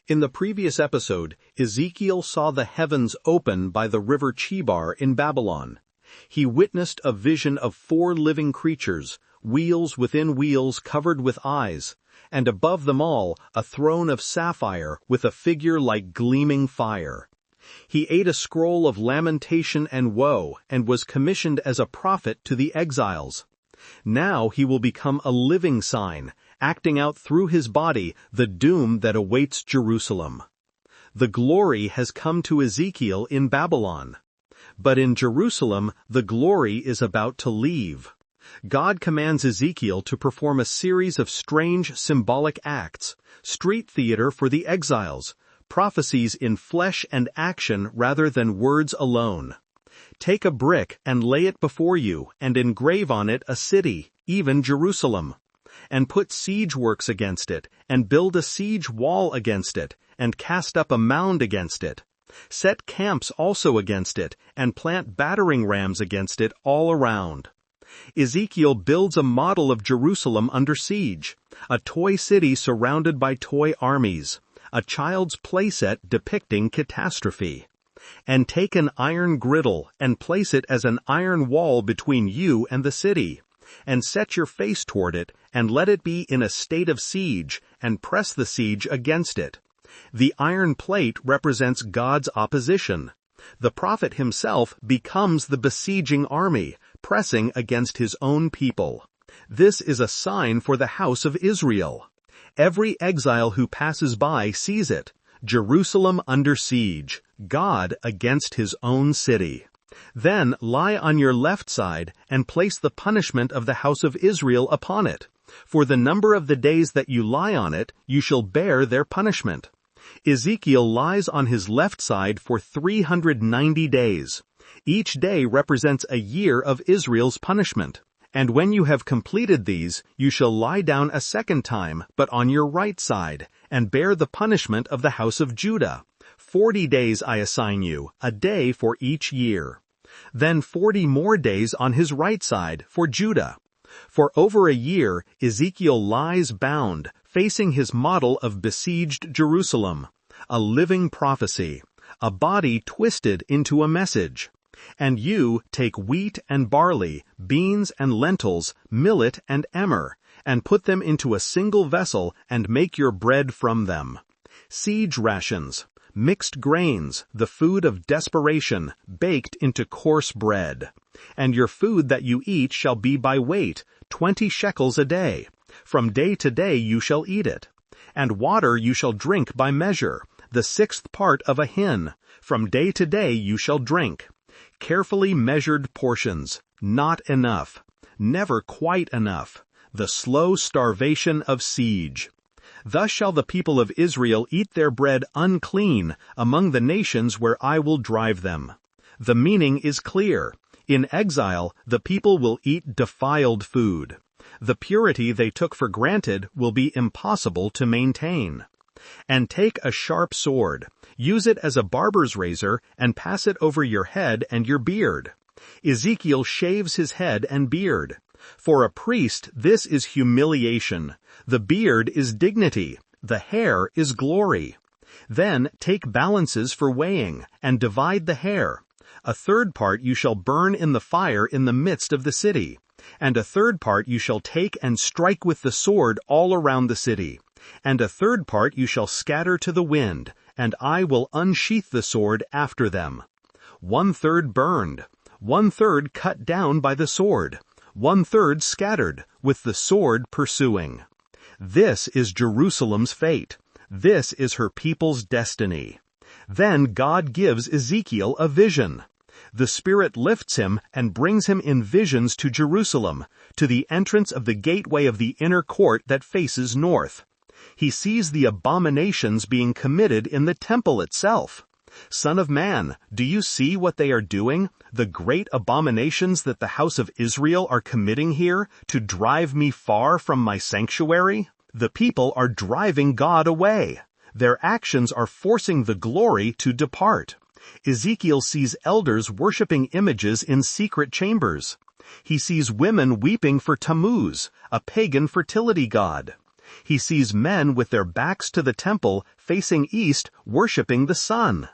In the previous episode, Ezekiel saw the heavens open by the river Chebar in Babylon. He witnessed a vision of 4 living creatures, wheels within wheels covered with eyes, and above them all a throne of sapphire with a figure like gleaming fire. He ate a scroll of lamentation and woe and was commissioned as a prophet to the exiles. Now he will become a living sign, acting out through his body the doom that awaits Jerusalem. The glory has come to Ezekiel in Babylon. But in Jerusalem, the glory is about to leave. God commands Ezekiel to perform a series of strange symbolic acts, street theater for the exiles, prophecies in flesh and action rather than words alone. Take a brick and lay it before you, and engrave on it a city, even Jerusalem. And put siege works against it, and build a siege wall against it, and cast up a mound against it. Set camps also against it, and plant battering rams against it all around. Ezekiel builds a model of Jerusalem under siege, a toy city surrounded by toy armies, a child's playset depicting catastrophe. And take an iron griddle and place it as an iron wall between you and the city, and set your face toward it, and let it be in a state of siege, and press the siege against it. The iron plate represents God's opposition. The prophet himself becomes the besieging army, pressing against his own people. This is a sign for the house of Israel. Every exile who passes by sees it. Jerusalem under siege, God against his own city. Then lie on your left side and place the punishment of the house of Israel upon it. For the number of the days that you lie on it, you shall bear their punishment. Ezekiel lies on his left side for 390 days. Each day represents a year of Israel's punishment. And when you have completed these, you shall lie down a second time, but on your right side, and bear the punishment of the house of Judah. 40 days I assign you, a day for each year. Then 40 more days on his right side for Judah. For over a year, Ezekiel lies bound, facing his model of besieged Jerusalem, a living prophecy, a body twisted into a message. And you take wheat and barley, beans and lentils, millet and emmer, and put them into a single vessel and make your bread from them. Siege rations, mixed grains, the food of desperation, baked into coarse bread. And your food that you eat shall be by weight, 20 shekels a day. From day to day you shall eat it. And water you shall drink by measure, the 6th part of a hin. From day to day you shall drink. Carefully measured portions, not enough, never quite enough, the slow starvation of siege. Thus shall the people of Israel eat their bread unclean among the nations where I will drive them. The meaning is clear. In exile, the people will eat defiled food. The purity they took for granted will be impossible to maintain. And take a sharp sword, use it as a barber's razor, and pass it over your head and your beard. Ezekiel shaves his head and beard. For a priest, this is humiliation. The beard is dignity. The hair is glory. Then take balances for weighing, and divide the hair. A 3rd part you shall burn in the fire in the midst of the city, and a 3rd part you shall take and strike with the sword all around the city. And a 3rd part you shall scatter to the wind, and I will unsheath the sword after them. 1/3 burned, 1/3 cut down by the sword, 1/3 scattered, with the sword pursuing. This is Jerusalem's fate. This is her people's destiny. Then God gives Ezekiel a vision. The Spirit lifts him and brings him in visions to Jerusalem, to the entrance of the gateway of the inner court that faces north. He sees the abominations being committed in the temple itself. Son of man, do you see what they are doing, the great abominations that the house of Israel are committing here, to drive me far from my sanctuary? The people are driving God away. Their actions are forcing the glory to depart. Ezekiel sees elders worshiping images in secret chambers. He sees women weeping for Tammuz, a pagan fertility god. He sees men with their backs to the temple, facing east, worshiping the sun.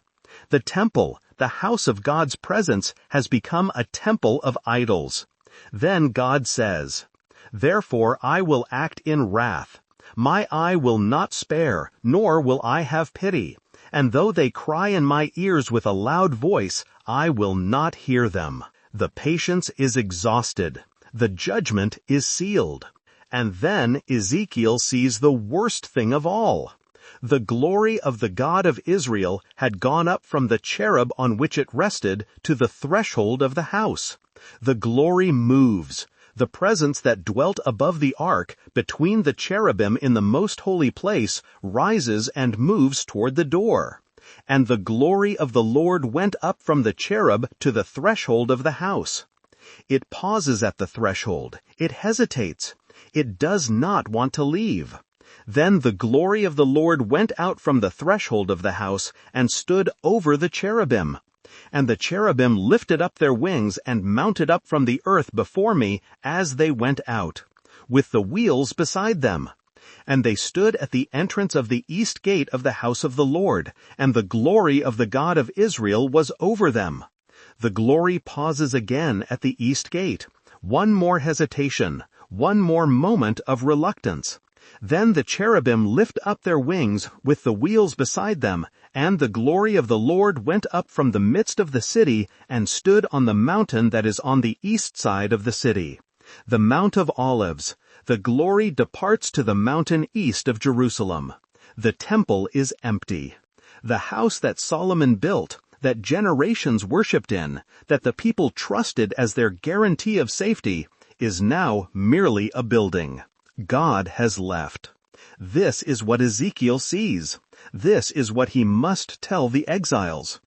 The temple, the house of God's presence, has become a temple of idols. Then God says, "Therefore I will act in wrath. My eye will not spare, nor will I have pity. And though they cry in my ears with a loud voice, I will not hear them." The patience is exhausted. The judgment is sealed. And then Ezekiel sees the worst thing of all. The glory of the God of Israel had gone up from the cherub on which it rested to the threshold of the house. The glory moves. The presence that dwelt above the ark, between the cherubim in the most holy place, rises and moves toward the door. And the glory of the Lord went up from the cherub to the threshold of the house. It pauses at the threshold. It hesitates. It does not want to leave. Then the glory of the Lord went out from the threshold of the house and stood over the cherubim. And the cherubim lifted up their wings and mounted up from the earth before me as they went out, with the wheels beside them. And they stood at the entrance of the east gate of the house of the Lord, and the glory of the God of Israel was over them. The glory pauses again at the east gate. One more hesitation, one more moment of reluctance. Then the cherubim lift up their wings with the wheels beside them, and the glory of the Lord went up from the midst of the city and stood on the mountain that is on the east side of the city, the Mount of Olives. The glory departs to the mountain east of Jerusalem. The temple is empty. The house that Solomon built, that generations worshipped in, that the people trusted as their guarantee of safety, is now merely a building. God has left. This is what Ezekiel sees. This is what he must tell the exiles.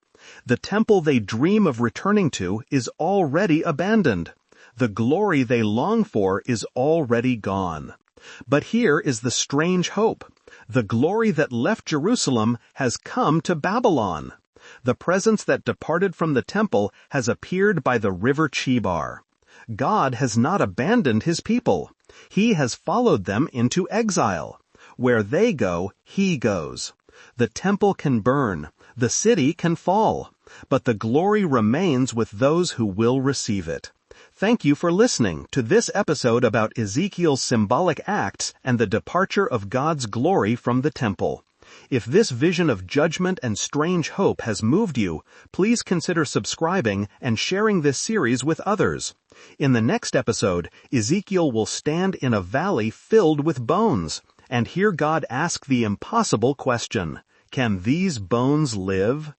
The temple they dream of returning to is already abandoned. The glory they long for is already gone. But here is the strange hope. The glory that left Jerusalem has come to Babylon. The presence that departed from the temple has appeared by the river Chebar. God has not abandoned his people. He has followed them into exile. Where they go, he goes. The temple can burn, the city can fall, but the glory remains with those who will receive it. Thank you for listening to this episode about Ezekiel's symbolic acts and the departure of God's glory from the temple. If this vision of judgment and strange hope has moved you, please consider subscribing and sharing this series with others. In the next episode, Ezekiel will stand in a valley filled with bones and hear God ask the impossible question, "Can these bones live?"